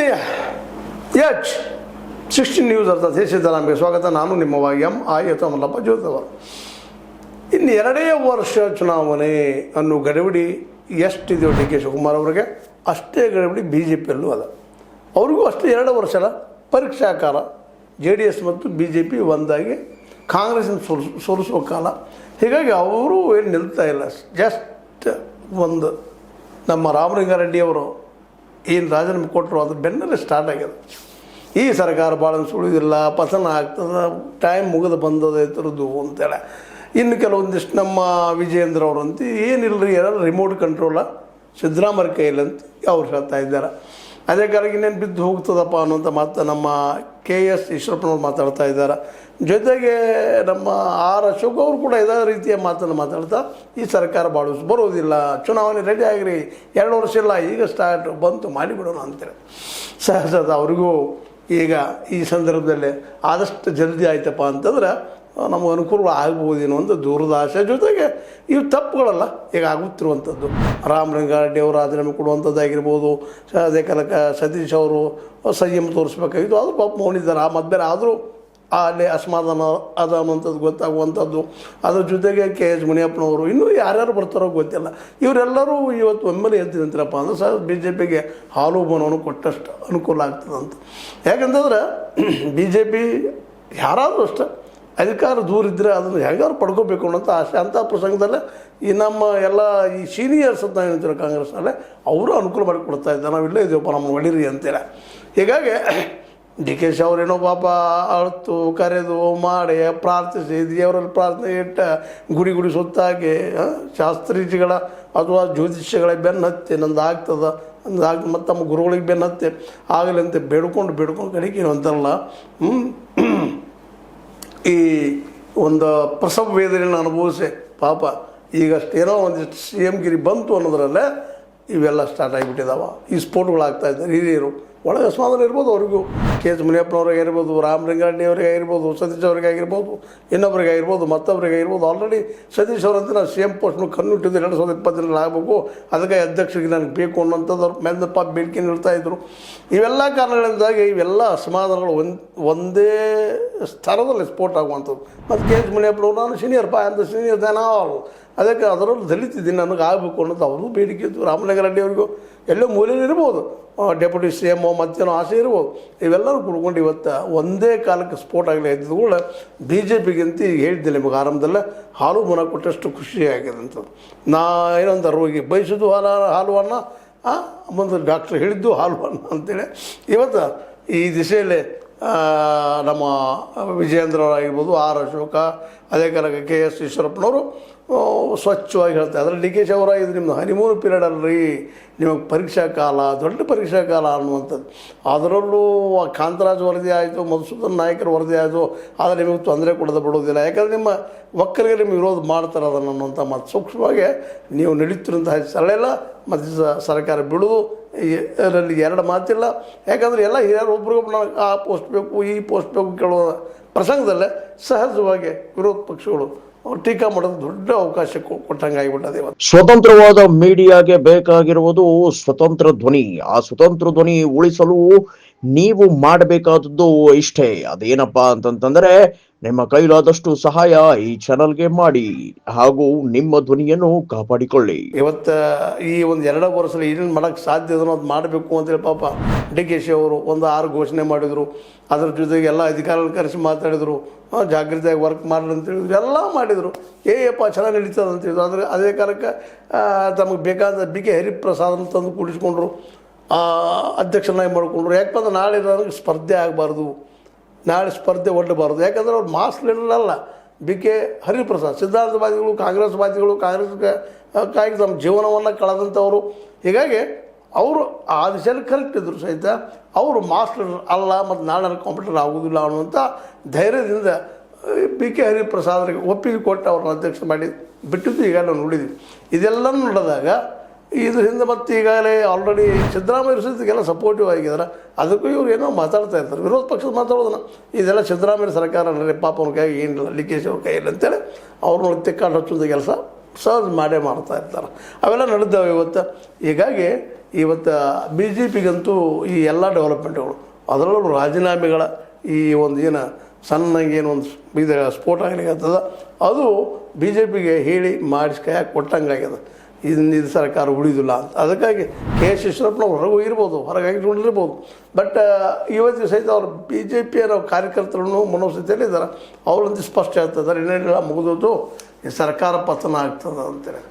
ಆತ್ಮೀಯ H16 news ಅರ್ಥಾತ್ ದೇಶದ ಸ್ವಾಗತ. ನಾನು ನಿಮ್ಮ ಎಂ.ಐ. ಮಲ್ಲಪ್ಪ ಜೋತವ. ಇನ್ನು 2ನೇ ವರ್ಷ ಚುನಾವಣೆ ಅನ್ನೋ ಗಡಿಬಿಡಿ ಎಷ್ಟಿದೆಯೋ ಡಿ ಕೆ ಶಿವಕುಮಾರ್ ಅವರಿಗೆ ಅಷ್ಟೇ ಗಡಿಬಿಡಿ ಬಿ ಜೆ ಪಿಯಲ್ಲೂ ಅದ. ಅವ್ರಿಗೂ ಅಷ್ಟೇ 2 ವರ್ಷದ ಪರೀಕ್ಷಾ ಕಾಲ. JDS ಮತ್ತು BJP ಒಂದಾಗಿ ಕಾಂಗ್ರೆಸ್ನ ಸೋಲಿಸುವ ಕಾಲ. ಹೀಗಾಗಿ ಅವರು ಏನು ನಿಲ್ತಾ ಇಲ್ಲ. ಜಸ್ಟ್ ಒಂದು ನಮ್ಮ ರಾಮಲಿಂಗಾರೆಡ್ಡಿಯವರು ಏನು ರಾಜೀನಾಮೆ ಕೊಟ್ಟರು ಅದ್ರ ಬೆನ್ನಲ್ಲೇ ಸ್ಟಾರ್ಟ್ ಆಗ್ಯದ. ಈ ಸರ್ಕಾರ ಭಾಳ ಸುಳಿದಿಲ್ಲ, ಪತನ ಆಗ್ತದೆ, ಟೈಮ್ ಮುಗಿದು ಬಂದದ ಇತರದ್ದು ಅಂತೇಳಿ. ಇನ್ನು ಕೆಲವೊಂದಿಷ್ಟು ನಮ್ಮ ವಿಜಯೇಂದ್ರ ಅವರಂತ ಏನಿಲ್ಲರಿ ಯಾರು ರಿಮೋಟ್ ಕಂಟ್ರೋಲ ಸಿದ್ದರಾಮಯ್ಯ ಕೈಯಲ್ಲಿ ಅಂತ ಅವ್ರು ಹೇಳ್ತಾ ಇದ್ದಾರೆ. ಅದೇ ಕಾಲಕ್ಕೆ ಇನ್ನೇನು ಬಿದ್ದು ಹೋಗ್ತದಪ್ಪ ಅನ್ನುವಂಥ ಮಾತು ನಮ್ಮ KS ಈಶ್ವರಪ್ಪನವ್ರು ಮಾತಾಡ್ತಾ ಇದ್ದಾರೆ. ಜೊತೆಗೆ ನಮ್ಮ ಅಶೋಕ್ ಅವರು ಕೂಡ ಇದೇ ರೀತಿಯ ಮಾತನ್ನು ಮಾತಾಡ್ತಾ ಈ ಸರ್ಕಾರ ಬರೋದಿಲ್ಲ, ಚುನಾವಣೆ ರೆಡಿ ಆಗಿರಿ, 2 ವರ್ಷ ಇಲ್ಲ, ಈಗ ಸ್ಟಾರ್ಟ್ ಬಂತು ಮಾಡಿಬಿಡೋಣ ಅಂತೇಳಿ. ಸಹಜದ ಅವ್ರಿಗೂ ಈಗ ಈ ಸಂದರ್ಭದಲ್ಲಿ ಆದಷ್ಟು ಜಲ್ದಿ ಆಯ್ತಪ್ಪ ಅಂತಂದ್ರೆ ನಮಗೆ ಅನುಕೂಲ ಆಗ್ಬೋದೇನೋ ಅಂತ ದುರ್ದಾಶೆ. ಜೊತೆಗೆ ಇವು ತಪ್ಪುಗಳಲ್ಲ ಈಗ ಆಗುತ್ತಿರುವಂಥದ್ದು. ರಾಮಲಿಂಗಾರೆಡ್ಡಿ ಅವರು ರಾಜೀನಾಮೆ ಕೊಡುವಂಥದ್ದಾಗಿರ್ಬೋದು, ಅದೇ ಕಾಲಕ್ಕೆ ಸತೀಶ್ ಅವರು ಸಂಯಮ ತೋರಿಸ್ಬೇಕಾಗಿತ್ತು, ಅದು ಪಾಪ ಮೌನಿದ್ದಾರೆ. ಆ ಮಧ್ಯ ಆದರೂ ಅಲ್ಲಿ ಅಸಮಾಧಾನ ಅದ ಅನ್ನುವಂಥದ್ದು ಗೊತ್ತಾಗುವಂಥದ್ದು. ಅದ್ರ ಜೊತೆಗೆ KH ಮುನಿಯಪ್ಪನವರು ಇನ್ನೂ ಯಾರ್ಯಾರು ಬರ್ತಾರೋ ಗೊತ್ತಿಲ್ಲ. ಇವರೆಲ್ಲರೂ ಇವತ್ತು ಒಮ್ಮೆಲೆ ಎದ್ದಿದಂತಿರಪ್ಪ ಅಂದ್ರೆ ಸಹ BJPಗೆ ಹಾಲು ಬನವನ್ನು ಕೊಟ್ಟಷ್ಟು ಅನುಕೂಲ ಆಗ್ತದಂತ. ಯಾಕಂತಂದ್ರೆ BJP ಯಾರಾದರೂ ಅಷ್ಟೇ ಅಧಿಕಾರ ದೂರ ಇದ್ದರೆ ಅದನ್ನು ಹೇಗಾದ್ರು ಪಡ್ಕೋಬೇಕು ಅನ್ನೋಂಥ ಆಸೆ. ಅಂಥ ಪ್ರಸಂಗದಲ್ಲೇ ಈ ನಮ್ಮ ಎಲ್ಲ ಈ ಸೀನಿಯರ್ಸ್ ಅಂತ ಹೇಳ್ತಾರೆ ಕಾಂಗ್ರೆಸ್ನಲ್ಲೇ, ಅವರು ಅನುಕೂಲ ಮಾಡಿಕೊಡ್ತಾ ಇದ್ದಾರೆ. ನಾವು ಇಲ್ಲೇ ಇದ್ದೀವಪ್ಪ ನಮ್ಮ ಒಡಿರಿ ಅಂತೇಳಿ. ಹೀಗಾಗಿ DK ಅವರೇನೋ ಪಾಪ ಅಳ್ತು ಕರೆದು ಮಾಡಿ ಪ್ರಾರ್ಥಿಸಿ ದೇವರಲ್ಲಿ ಪ್ರಾರ್ಥನೆ ಇಟ್ಟ ಗುಡಿ ಸುತ್ತಾಗಿ ಶಾಸ್ತ್ರೀಜಿಗಳ ಅಥವಾ ಜ್ಯೋತಿಷ್ಯಗಳ ಬೆನ್ನು ಹತ್ತಿ ನಂದು ಆಗ್ತದೆ ಅಂದಾಗಿ ಮತ್ತು ತಮ್ಮ ಗುರುಗಳಿಗೆ ಬೆನ್ನು ಹತ್ತಿ ಆಗಲಂತೆ ಬೇಡ್ಕೊಂಡು ಕಡೆಗೆ ಅಂತಾರಲ್ಲ, ಈ ಒಂದು ಪ್ರಸವ ವೇದನೆಯನ್ನು ಅನುಭವಿಸಿ ಪಾಪ ಈಗಷ್ಟೇನೋ ಒಂದಿಷ್ಟು CM ಗಿರಿ ಬಂತು ಅನ್ನೋದ್ರಲ್ಲೇ ಇವೆಲ್ಲ ಸ್ಟಾರ್ಟ್ ಆಗಿಬಿಟ್ಟಿದ್ದಾವೆ. ಈ ಸ್ಫೋಟಗಳಾಗ್ತಾಯಿದ್ದಾರೆ. ಹಿರಿಯರು ಒಳಗೆ ಅಸಮಾಧಾನ ಇರ್ಬೋದು. ಅವ್ರಿಗೂ KH ಮುನಿಯಪ್ಪನವ್ರಿಗೆ ಆಗಿರ್ಬೋದು, ರಾಮಲಿಂಗಾರೆಡ್ಡಿ ಅವರಿಗೆ ಆಗಿರ್ಬೋದು, ಸತೀಶ್ ಅವ್ರಿಗೆ ಆಗಿರ್ಬೋದು, ಇನ್ನೊಬ್ರಿಗೆ ಆಗಿರ್ಬೋದು, ಮತ್ತೊಬ್ಬರಿಗೆ ಆಗಿರ್ಬೋದು. ಆಲ್ರೆಡಿ ಸತೀಶ್ ಅವರಂತ ನಾನು CM ಪೋಸ್ಟ್ನು ಕಣ್ಣಿಟ್ಟಿದ್ದು 2020 ಆಗಬೇಕು, ಅದಕ್ಕೆ ಅಧ್ಯಕ್ಷರಿಗೆ ನನಗೆ ಬೇಕು ಅನ್ನೋಂಥದ್ದು ಅವ್ರ ಮೇಲೆ ಪಾಪ ಬೇಡಿಕೆ ನೀಡ್ತಾಯಿದ್ರು. ಇವೆಲ್ಲ ಕಾರಣಗಳಿಂದಾಗಿ ಇವೆಲ್ಲ ಅಸಮಾಧಾನಗಳು ಒಂದೇ ಸ್ತರದಲ್ಲಿ ಸ್ಫೋಟ ಆಗುವಂಥದ್ದು. ಮತ್ತು KH ಮುನಿಯಪ್ಪನವ್ರು ನಾನು ಸೀನಿಯರ್ ಸೀನಿಯರ್ ದೇನಾಲ್, ಅದಕ್ಕೆ ಅದರಲ್ಲೂ ದಲಿತಿದ್ದೀನಿ, ನನಗೆ ಆಗಬೇಕು ಅನ್ನೋದು ಅವ್ರಿಗೂ ಬೇಡಿಕೆ ಇತ್ತು. ರಾಮಲಿಂಗಾರೆಡ್ಡಿ ಅವರಿಗೂ ಎಲ್ಲೋ ಮೂಲೆಯಲ್ಲಿ ಇರ್ಬೋದು, ಡೆಪ್ಯೂಟಿ CM ಮತ್ತೇನೋ ಆಸೆ ಇರ್ಬೋದು. ಇವೆಲ್ಲರೂ ಕುಡ್ಕೊಂಡು ಇವತ್ತು ಒಂದೇ ಕಾಲಕ್ಕೆ ಸ್ಫೋಟ ಆಗಲಿ ಎದ್ದುಗಳು BJPಗಿಂತ ಈಗ ಹೇಳಿದ್ದೆ ನಿಮಗೆ ಆರಂಭದಲ್ಲೇ ಹಾಲು ಮುನ ಕೊಟ್ಟಷ್ಟು ಖುಷಿಯಾಗಿದೆ ಅಂಥದ್ದು. ನಾ ಏನಂತ ರೋಗಿ ಬಯಸಿದ್ದು ಹಾಲು ಅನ್ನ, ಒಂದು ಡಾಕ್ಟ್ರ್ ಹೇಳಿದ್ದು ಹಾಲು ಅನ್ನ ಅಂತೇಳಿ ಇವತ್ತು ಈ ದಿಶೆಯಲ್ಲಿ ನಮ್ಮ ವಿಜಯೇಂದ್ರವರಾಗಿರ್ಬೋದು, ಅಶೋಕ, ಅದೇ ಕಾಲಕ್ಕೆ KS ಈಶ್ವರಪ್ಪನವರು ಸ್ವಚ್ಛವಾಗಿ ಹೇಳ್ತಾರೆ. ಅದರಲ್ಲಿ DK ಅವರ ಇದು ನಿಮ್ಮದು ಹನಿಮೂನ್ ಪೀರಿಯಡ್ ಅಲ್ರಿ, ನಿಮಗೆ ಪರೀಕ್ಷಾ ಕಾಲ, ದೊಡ್ಡ ಪರೀಕ್ಷಾ ಕಾಲ ಅನ್ನುವಂಥದ್ದು. ಅದರಲ್ಲೂ ಕಾಂತರಾಜ್ ವರದಿ ಆಯಿತು, ಮಧುಸೂದನ್ ನಾಯಕರ ವರದಿ ಆಯಿತು, ಆದರೆ ನಿಮಗೆ ತೊಂದರೆ ಕೊಡೋದು ಬಿಡೋದಿಲ್ಲ. ಯಾಕಂದರೆ ನಿಮ್ಮ ಒಕ್ಕಲಿಗೆ ನಿಮಗೆ ವಿರೋಧ ಮಾಡ್ತಾರೆ ಅದನ್ನು ಅನ್ನುವಂಥ ಮತ್ತು ಸೂಕ್ಷ್ಮವಾಗಿ ನೀವು ನಡೀತಿರೋಂಥ ಸರಳೆಲ್ಲ ಮತ್ತು ಸರ್ಕಾರ ಬಿಡೋದು ಇದರಲ್ಲಿ 2 ಮಾತಿಲ್ಲ. ಯಾಕಂದರೆ ಎಲ್ಲ ಹಿರಿಯರು ಒಬ್ರಿಗೊಬ್ಬರು ನನಗೆ ಆ ಪೋಸ್ಟ್ ಬೇಕು ಈ ಪೋಸ್ಟ್ ಬೇಕು ಕೇಳುವ ಪ್ರಸಂಗದಲ್ಲೇ ಸಹಜವಾಗಿ ವಿರೋಧ ಪಕ್ಷಗಳು ಟೀಕಾ ಮಾಡೋದು ದೊಡ್ಡ ಅವಕಾಶ ಕೊಟ್ಟಂಗೆ ಆಗಿಬಿಟ್ಟದೆ. ಸ್ವತಂತ್ರವಾದ ಮೀಡಿಯಾಗೆ ಬೇಕಾಗಿರುವುದು ಸ್ವತಂತ್ರ ಧ್ವನಿ. ಆ ಸ್ವತಂತ್ರ ಧ್ವನಿ ಉಳಿಸಲು ನೀವು ಮಾಡಬೇಕಾದದ್ದು ಇಷ್ಟೇ. ಅದೇನಪ್ಪಾ ಅಂತಂತಂದ್ರೆ ನಿಮ್ಮ ಕೈಲಾದಷ್ಟು ಸಹಾಯ ಈ ಚಾನಲ್ಗೆ ಮಾಡಿ ಹಾಗೂ ನಿಮ್ಮ ಧ್ವನಿಯನ್ನು ಕಾಪಾಡಿಕೊಳ್ಳಿ. ಇವತ್ತು ಈ ಒಂದು 2 ವರ್ಷದಲ್ಲಿ ಏನೇನು ಮಾಡೋಕ್ಕೆ ಸಾಧ್ಯ ಅದನ್ನು ಅದು ಮಾಡಬೇಕು ಅಂತೇಳಿ ಪಾಪ DK ಅವರು ಒಂದು 6 ಘೋಷಣೆ ಮಾಡಿದರು. ಅದ್ರ ಜೊತೆಗೆ ಎಲ್ಲ ಅಧಿಕಾರಿಗಳು ಕರೆಸಿ ಮಾತಾಡಿದರು, ಜಾಗೃತಿಯಾಗಿ ವರ್ಕ್ ಮಾಡಲಿ ಅಂತೇಳಿದ್ರು, ಎಲ್ಲ ಮಾಡಿದರು. ಏಯಪ್ಪ ಚೆನ್ನಾಗಿ ನಡೀತದೆ ಅಂತೇಳಿದ್ರು. ಆದರೆ ಅದೇ ಕಾಲಕ್ಕೆ ತಮಗೆ ಬೇಕಾದ BK ಹರಿಪ್ರಸಾದನ್ನು ತಂದು ಕೂಡಿಸ್ಕೊಂಡ್ರು, ಅಧ್ಯಕ್ಷನಾಗಿ ಮಾಡಿಕೊಂಡ್ರು. ಯಾಕಪ್ಪ ಅಂದ್ರೆ ನಾಳೆ ನನಗೆ ಸ್ಪರ್ಧೆ ಆಗಬಾರ್ದು, ನಾಳೆ ಸ್ಪರ್ಧೆ ಒಡ್ಡಬಾರ್ದು. ಯಾಕಂದರೆ ಅವ್ರು ಮಾಸ್ ಲೀಡರ್ ಅಲ್ಲ. BK ಹರಿಪ್ರಸಾದ್ ಸಿದ್ಧಾಂತವಾದಿಗಳು, ಕಾಂಗ್ರೆಸ್ವಾದಿಗಳು, ಕಾಂಗ್ರೆಸ್ಗಾಗಿ ತಮ್ಮ ಜೀವನವನ್ನು ಕಳೆದಂಥವರು. ಹೀಗಾಗಿ ಅವರು ಆ ದಿಶೆಯಲ್ಲಿ ಕರೆಕ್ಟ್ ಇದ್ದರು ಸಹಿತ ಅವರು ಮಾಸ್ ಲೀಡರ್ ಅಲ್ಲ, ಮತ್ತು ನಾಳೆ ನನಗೆ ಕಾಂಪಿಟೇಟರ್ ಆಗೋದಿಲ್ಲ ಅನ್ನುವಂಥ ಧೈರ್ಯದಿಂದ BK ಹರಿಪ್ರಸಾದ್ರಿಗೆ ಒಪ್ಪಿಗೆ ಕೊಟ್ಟು ಅವ್ರನ್ನ ಅಧ್ಯಕ್ಷ ಮಾಡಿ ಬಿಟ್ಟಿದ್ದು ಈಗ ನಾವು ನೋಡಿದ್ವಿ. ಇದೆಲ್ಲ ನೋಡಿದಾಗ ಇದ್ರ ಹಿಂದೆ ಮತ್ತು ಈಗಾಗಲೇ ಆಲ್ರೆಡಿ ಸಿದ್ದರಾಮಯ್ಯ ಸಹಿತಕ್ಕೆಲ್ಲ ಸಪೋರ್ಟಿವ್ ಆಗಿದ್ದಾರೆ. ಅದಕ್ಕೂ ಇವ್ರು ಏನೋ ಮಾತಾಡ್ತಾ ಇರ್ತಾರೆ, ವಿರೋಧ ಪಕ್ಷದ ಮಾತಾಡೋದನ್ನ. ಇದೆಲ್ಲ ಸಿದ್ದರಾಮಯ್ಯ ಸರ್ಕಾರ ಪಾಪ ಅವ್ರ ಕೈಗೆ ಏನಿಲ್ಲ, DK ಅವ್ರ ಕೈಯಲ್ಲಿ ಅಂತೇಳಿ ಅವ್ರನ್ನ ತಿಕ್ಕಾಡು ಹಚ್ಚೋದು ಕೆಲಸ ಸಹಜ ಮಾಡೇ ಮಾಡ್ತಾ ಇರ್ತಾರೆ. ಅವೆಲ್ಲ ನಡೆದಾವೆ ಇವತ್ತು. ಹೀಗಾಗಿ ಇವತ್ತು ಬಿ ಜೆ ಪಿಗಂತೂ ಈ ಎಲ್ಲ ಡೆವಲಪ್ಮೆಂಟ್ಗಳು, ಅದರಲ್ಲೂ ರಾಜೀನಾಮೆಗಳ ಈ ಒಂದು ಏನು ಸಣ್ಣಗೆ ಏನೊಂದು ಇದು ಸ್ಫೋಟ ಆಗ್ಲಿಕ್ಕತ್ತದ, ಅದು ಬಿ ಜೆ ಪಿಗೆ ಹೇಳಿ ಮಾಡಿಸಿ ಕೈಯಾಗಿ ಕೊಟ್ಟಂಗಾಗ್ಯದ. ಇದು ಸರ್ಕಾರ ಉಳಿದಿಲ್ಲ ಅಂತ. ಅದಕ್ಕಾಗಿ ಕೆ ಎಸ್ ಈಶ್ವರಪ್ಪನವ್ರು ಹೊರಗೆ ಹೋಗಿರ್ಬೋದು, ಹೊರಗೆ ಹಾಕಿಕೊಂಡಿರ್ಬೋದು. ಬಟ್ ಇವತ್ತು ಸಹಿತ ಅವ್ರು ಬಿ ಜೆ ಪಿಯ ಕಾರ್ಯಕರ್ತರನ್ನು ಮನೋಸ್ಥಿತಿಯಲ್ಲಿ ಇದ್ದಾರೆ. ಅವರಂತೂ ಸ್ಪಷ್ಟ ಹೇಳ್ತಿದ್ದಾರೆ, ಇನ್ನೇನಿಲ್ಲ ಮುಗಿದೋದು, ಈ ಸರ್ಕಾರ ಪತನ ಆಗ್ತದೆ ಅಂತೇಳಿ.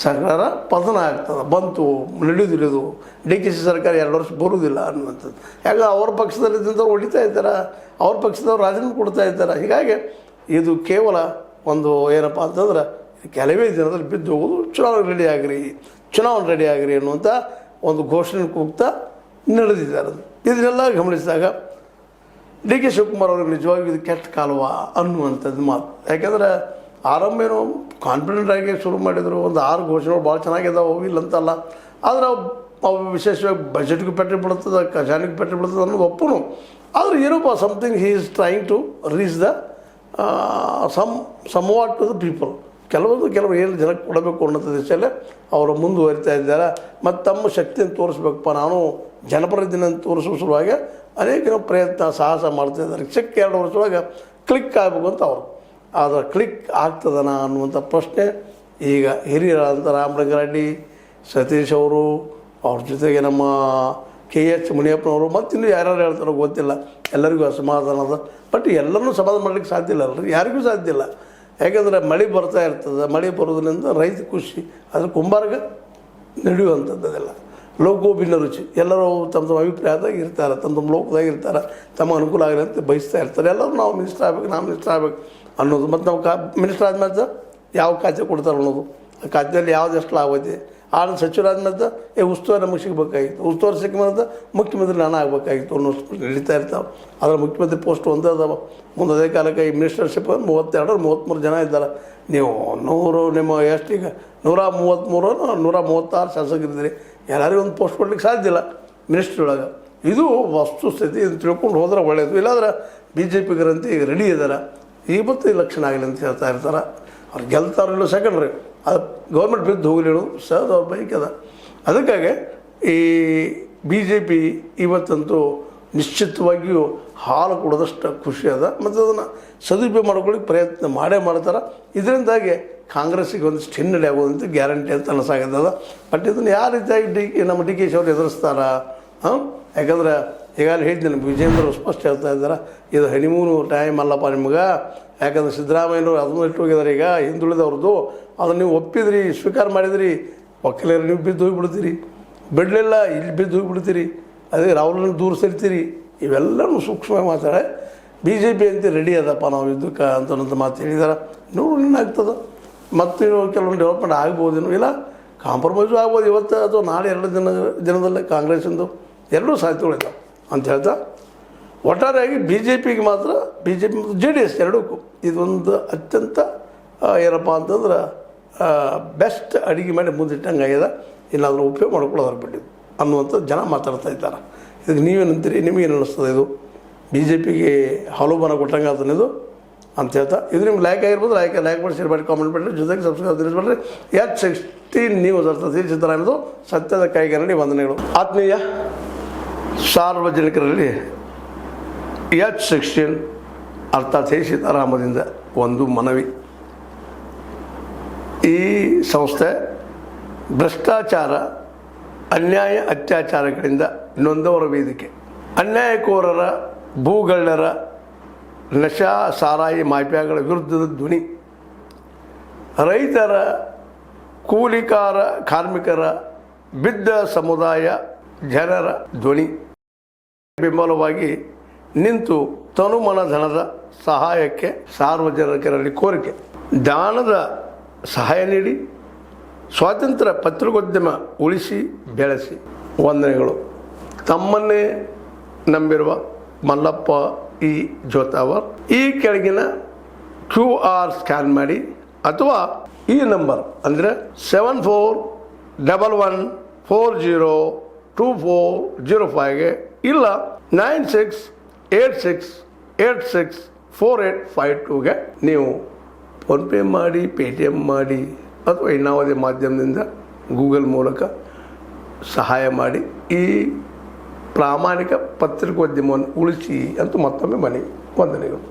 ಸರ್ಕಾರ ಪತನ ಆಗ್ತದೆ, ಬಂತು, ನಡೆಯೋದಿಲ್ಲ, ಇದು ಡಿ ಕೆ ಸಿ ಸರ್ಕಾರ 2 ವರ್ಷ ಬರುವುದಿಲ್ಲ ಅನ್ನುವಂಥದ್ದು. ಯಾಕೆ ಅವ್ರ ಪಕ್ಷದಲ್ಲಿದ್ದಂಥವ್ರು ಹೊಡಿತಾ ಇದ್ದಾರೆ, ಅವ್ರ ಪಕ್ಷದವ್ರು ರಾಜೀನಾಮೆ ಕೊಡ್ತಾ ಇದ್ದಾರೆ. ಹೀಗಾಗಿ ಇದು ಕೇವಲ ಒಂದು ಏನಪ್ಪ ಅಂತಂದ್ರೆ ಕೆಲವೇ ದಿನದಲ್ಲಿ ಬಿದ್ದು ಹೋಗೋದು, ಚುನಾವಣೆ ರೆಡಿ ಆಗಿರಿ ಅನ್ನುವಂಥ ಒಂದು ಘೋಷಣೆ ಕೂಗ್ತಾ ನಡೆದಿದ್ದಾರೆ. ಇದನ್ನೆಲ್ಲ ಗಮನಿಸಿದಾಗ ಡಿ ಕೆ ಶಿವಕುಮಾರ್ ಅವ್ರಿಗೆ ನಿಜವಾಗಿಯೂ ಇದು ಕೆಟ್ಟ ಕಾಲವ ಅನ್ನುವಂಥದ್ದು ಮಾತು. ಯಾಕೆಂದರೆ ಆರಂಭ ಏನೋ ಕಾನ್ಫಿಡೆಂಟ್ ಆಗಿ ಶುರು ಮಾಡಿದರು, ಒಂದು 6 ಘೋಷಣೆಗಳು ಭಾಳ ಚೆನ್ನಾಗಿದ್ದಾವೆ, ಇಲ್ಲ ಅಂತಲ್ಲ. ಆದರೆ ಅವು ವಿಶೇಷವಾಗಿ ಬಜೆಟ್ಗೆ ಪೆಟ್ಟು ಬೀಳ್ತದೆ, ಖಜಾನೆಗೆ ಪೆಟ್ಟು ಬೀಳ್ತದೆ ಅನ್ನೋದು ಒಪ್ಪನು. ಆದರೆ ಏನಪ್ಪ something he is trying to reach the somewhat to the people. ಕೆಲವರು ಏನು ಜನಕ್ಕೆ ಕೊಡಬೇಕು ಅನ್ನೋ ದಿಶೆಯಲ್ಲೇ ಅವರು ಮುಂದುವರಿತಾ ಇದ್ದಾರೆ. ಮತ್ತು ತಮ್ಮ ಶಕ್ತಿಯನ್ನು ತೋರಿಸ್ಬೇಕಪ್ಪ, ನಾನು ಜನಪ್ರತಿನಿಧಿಯನ್ನು ತೋರಿಸುವ ಸಲುವಾಗಿ ಅನೇಕ ಪ್ರಯತ್ನ ಸಾಹಸ ಮಾಡ್ತಾ ಇದ್ದಾರೆ. 2 ವರ್ಷದೊಳಗೆ ಕ್ಲಿಕ್ ಆಗಬೇಕು ಅಂತ ಅವರು. ಆದರೆ ಕ್ಲಿಕ್ ಆಗ್ತದನ ಅನ್ನುವಂಥ ಪ್ರಶ್ನೆ ಈಗ ಹಿರಿಯರಾದಂಥ ರಾಮಲಿಂಗಾರೆಡ್ಡಿ, ಸತೀಶ್ ಅವರು, ಅವ್ರ ಜೊತೆಗೆ ನಮ್ಮ ಕೆ ಎಚ್ ಮುನಿಯಪ್ಪನವರು, ಮತ್ತು ಇನ್ನೂ ಯಾರ್ಯಾರು ಹೇಳ್ತಾರೋ ಗೊತ್ತಿಲ್ಲ. ಎಲ್ಲರಿಗೂ ಅಸಮಾಧಾನದ. ಬಟ್ ಎಲ್ಲರನ್ನೂ ಸಮಾಧಾನ ಮಾಡಲಿಕ್ಕೆ ಸಾಧ್ಯ ಇಲ್ಲ ಅಲ್ರಿ, ಯಾರಿಗೂ ಸಾಧ್ಯ ಇಲ್ಲ. ಯಾಕೆಂದರೆ ಮಳೆ ಬರ್ತಾ ಇರ್ತದೆ, ಮಳೆ ಬರೋದ್ರಿಂದ ರೈತ ಖುಷಿ, ಅದ್ರ ಕುಂಬಾರ್ಗೆ ನಡೆಯುವಂಥದ್ದು. ಅದೆಲ್ಲ ಲೋಕೋ ಭಿನ್ನ ರುಚಿ. ಎಲ್ಲರೂ ತಮ್ಮ ಅಭಿಪ್ರಾಯದಾಗ ಇರ್ತಾರೆ, ತಮ್ಮ ಲೋಕದಾಗ ಇರ್ತಾರೆ, ತಮ್ಮ ಅನುಕೂಲ ಆಗಲಿ ಅಂತ ಬಯಸ್ತಾ ಇರ್ತಾರೆ. ಎಲ್ಲರೂ ನಾವು ಮಿನಿಸ್ಟರ್ ಆಗಬೇಕು ಅನ್ನೋದು. ಮತ್ತು ನಾವು ಮಿನಿಸ್ಟರ್ ಆದ್ಮೇಲೆ ಯಾವ ಖಾತೆ ಕೊಡ್ತಾರೆ ಅನ್ನೋದು, ಆ ಖಾತೆಯಲ್ಲಿ ಯಾವ್ದು ಎಷ್ಟು ಲಾಭ ಐತಿ. ಆಡಳಿತ ಸಚಿವರಾದ್ಮೇಲೆ ಉಸ್ತುವಾರಿ ನಮಗೆ ಸಿಗಬೇಕಾಗಿತ್ತು, ಉಸ್ತುವಾರಿ ಸಿಕ್ಕಮೇಲೆ ಮುಖ್ಯಮಂತ್ರಿ ನಾನು ಆಗಬೇಕಾಗಿತ್ತು ಅನ್ನೋ ನಡೀತಾ ಇರ್ತಾವೆ. ಅದರ ಮುಖ್ಯಮಂತ್ರಿ ಪೋಸ್ಟ್ ಒಂದೇ ಅದಾವ. ಮುಂದೆ ಅದೇ ಕಾಲಕ್ಕೆ ಈ ಮಿನಿಸ್ಟರ್ಶಿಪ್ 32-33 ಜನ ಇದ್ದಾರೆ. ನೀವು ನಿಮ್ಮ ಎಷ್ಟೀಗ 133 136 ಶಾಸಕರಿದ್ದೀರಿ, ಎಲ್ಲರಿಗೂ ಒಂದು ಪೋಸ್ಟ್ ಕೊಡ್ಲಿಕ್ಕೆ ಸಾಧ್ಯ ಇಲ್ಲ ಮಿನಿಸ್ಟ್ರಿ ಒಳಗೆ. ಇದು ವಸ್ತುಸ್ಥಿತಿ. ಇದನ್ನು ತಿಳ್ಕೊಂಡು ಹೋದ್ರೆ ಒಳ್ಳೆಯದು. ಇಲ್ಲಾಂದ್ರೆ ಬಿ ಜೆ ಪಿಗರಂತೆ ಈಗ ರೆಡಿ ಇದ್ದಾರೆ, ಇವತ್ತು ಎಲೆಕ್ಷನ್ ಆಗಲಿ ಅಂತ ಹೇಳ್ತಾ ಇರ್ತಾರೆ. ಅವ್ರು ಗೆಲ್ತಾರಿಲ್ಲ ಸೆಕೆಂಡ್ರಿ, ಅದು ಗೌರ್ಮೆಂಟ್ ಬಿದ್ದು ಹೋಗಲಿ ಸಹಜ ಅವ್ರ ಬೈಕ್ ಅದ. ಅದಕ್ಕಾಗಿ ಈ ಬಿ ಜೆ ಪಿ ಇವತ್ತಂತೂ ನಿಶ್ಚಿತವಾಗಿಯೂ ಹಾಲು ಕೊಡೋದಷ್ಟು ಖುಷಿ ಅದ. ಮತ್ತು ಅದನ್ನು ಸದುಪಯೋಗ ಮಾಡ್ಕೊಳ್ಳಿಕ್ಕೆ ಪ್ರಯತ್ನ ಮಾಡ್ತಾರೆ. ಇದರಿಂದಾಗಿ ಕಾಂಗ್ರೆಸ್ಸಿಗೆ ಒಂದಿಷ್ಟು ಹಿನ್ನಡೆ ಆಗೋದಂತ ಗ್ಯಾರಂಟಿ ಅಂತ ಅನಿಸಾಗದ. ಬಟ್ ಇದನ್ನು ಯಾವ ರೀತಿಯಾಗಿ ನಮ್ಮ ಡಿ ಕೆ ಶಿ ಅವರು ಎದುರಿಸ್ತಾರ? ಯಾಕಂದ್ರೆ ಈಗಾಗಲೇ ಹೇಳಿದ್ದೀನಿ, ವಿಜೇಂದ್ರ ಸ್ಪಷ್ಟ ಹೇಳ್ತಾ ಇದ್ದಾರೆ, ಇದು ಹನಿಮೂನು ಟೈಮ್ ಅಲ್ಲಪ್ಪ ನಿಮ್ಗೆ. ಯಾಕಂದ್ರೆ ಸಿದ್ದರಾಮಯ್ಯನವರು ಅದನ್ನು ಇಟ್ಟು ಹೋಗಿದ್ದಾರೆ. ಈಗ ಹಿಂದುಳಿದವ್ರದ್ದು ಅದನ್ನು ನೀವು ಒಪ್ಪಿದ್ರಿ, ಸ್ವೀಕಾರ ಮಾಡಿದ್ರಿ, ಒಕ್ಕಲಿಗರು ನೀವು ಬಿದ್ದು ಹೋಗಿಬಿಡ್ತೀರಿ, ಬಿಡಲಿಲ್ಲ ಇಲ್ಲಿ ಬಿದ್ದು ಹೋಗಿಬಿಡ್ತೀರಿ, ಅದೇ ರಾಹುಲನ್ನು ದೂರ ಸರಿತೀರಿ. ಇವೆಲ್ಲನೂ ಸೂಕ್ಷ್ಮ ಮಾತಾಡೆ ಬಿ ಜೆ ಪಿ ಅಂತ ರೆಡಿ ಅದಪ್ಪ ನಾವು ಇದಕ್ಕೆ ಅಂತ ಮಾತು ಹೇಳಿದ್ದಾರೆ. ನೋಡು ಏನಾಗ್ತದೆ. ಮತ್ತು ಕೆಲವೊಂದು ಡೆವಲಪ್ಮೆಂಟ್ ಆಗ್ಬೋದೇನೋ, ಇಲ್ಲ ಕಾಂಪ್ರಮೈಸು ಆಗ್ಬೋದು. ಇವತ್ತು ಅಥವಾ ನಾಳೆ 2 ದಿನದಲ್ಲೇ ಕಾಂಗ್ರೆಸ್ಸಿಂದು 2 ಸಾಧ್ಯತೆಗಳಿದ್ದಾವೆ ಅಂತ ಹೇಳ್ತಾ, ಒಟ್ಟಾರೆಯಾಗಿ ಬಿ ಜೆ ಪಿಗೆ ಮಾತ್ರ, ಬಿ ಜೆ ಪಿ ಮತ್ತು ಜೆ ಡಿ ಎಸ್ ಎರಡಕ್ಕೂ ಇದೊಂದು ಅತ್ಯಂತ ಏನಪ್ಪ ಅಂತಂದ್ರೆ ಬೆಸ್ಟ್ ಅಡುಗೆ ಮಾಡಿ ಮುಂದಿಟ್ಟಂಗೆ ಆಗ್ಯದ. ಇಲ್ಲಾಂದ್ರೆ ಉಪಯೋಗ ಮಾಡ್ಕೊಳ್ಳೋದ್ರ ಬಿಟ್ಟಿದ್ದು ಅನ್ನುವಂಥದ್ದು ಜನ ಮಾತಾಡ್ತಾ ಇದ್ದಾರೆ. ಇದಕ್ಕೆ ನೀವೇನಂತೀರಿ? ನಿಮಗೇನು ಅನ್ನಿಸ್ತದೆ? ಇದು ಬಿ ಜೆ ಪಿಗೆ ಹಲವು ಕೊಟ್ಟಂಗೆ ಆತನ ಇದು ಅಂತ ಹೇಳ್ತಾ, ಇದು ನಿಮ್ಗೆ ಲೈಕ್ ಆಗಿರ್ಬೋದು. ಲೈಕ್ ಮಾಡಿ, ಶೇರ್ ಮಾಡಿ, ಕಾಮೆಂಟ್ ಮಾಡಿರಿ, ಜೊತೆಗೆ ಸಬ್ಸ್ಕ್ರೈಬ್ ತಿಳಿಸ್ಬಿಡ್ರಿ. H16 ನ್ಯೂಸ್ ಅರ್ಥ ಸಿದ್ದರಾಮಯ್ಯದು ಸತ್ಯದ ಕೈಗನ್ನಡಿ ವಂದನೆಗಳು. ಆತ್ಮೀಯ ಸಾರ್ವಜನಿಕರಲ್ಲಿ H16 ಅರ್ಥಾತ್ ಸೀತಾರಾಮದಿಂದ ಒಂದು ಮನವಿ. ಈ ಸಂಸ್ಥೆ ಭ್ರಷ್ಟಾಚಾರ, ಅನ್ಯಾಯ, ಅತ್ಯಾಚಾರಗಳಿಂದ ನೊಂದವರ ವೇದಿಕೆ. ಅನ್ಯಾಯಕೋರರ, ಭೂಗಳ್ಳರ, ನಶಾ ಸಾರಾಯಿ ಮಾಫಿಯಾಗಳ ವಿರುದ್ಧದ ಧ್ವನಿ. ರೈತರ, ಕೂಲಿಕಾರ, ಕಾರ್ಮಿಕರ, ಬಿದ್ದ ಸಮುದಾಯ ಜನರ ಧ್ವನಿ. ಬೆಂಬಲವಾಗಿ ನಿಂತು ತನುಮನ ಧನದ ಸಹಾಯಕ್ಕೆ ಸಾರ್ವಜನಿಕರಲ್ಲಿ ಕೋರಿಕೆ. ದಾನದ ಸಹಾಯ ನೀಡಿ ಸ್ವಾತಂತ್ರ್ಯ ಪತ್ರಿಕೋದ್ಯಮ ಉಳಿಸಿ ಬೆಳೆಸಿ. ವಂದನೆಗಳು. ತಮ್ಮನ್ನೇ ನಂಬಿರುವ ಮಲ್ಲಪ್ಪ ಇ ಜೋತಾವರ್. ಈ ಕೆಳಗಿನ QR ಸ್ಕ್ಯಾನ್ ಮಾಡಿ ಅಥವಾ ಈ ನಂಬರ್ ಅಂದರೆ 7411402405ಗೆ ಇಲ್ಲ 9686864852ಗೆ ನೀವು ಫೋನ್ಪೇ ಮಾಡಿ, ಪೇಟಿಎಮ್ ಮಾಡಿ, ಅಥವಾ ಇನ್ನಾವುದೇ ಮಾಧ್ಯಮದಿಂದ ಗೂಗಲ್ ಮೂಲಕ ಸಹಾಯ ಮಾಡಿ ಈ ಪ್ರಾಮಾಣಿಕ ಪತ್ರಿಕೋದ್ಯಮವನ್ನು ಉಳಿಸಿ ಅಂತ ಮತ್ತೊಮ್ಮೆ ಮನವಿ. ವಂದನೆಗಳು.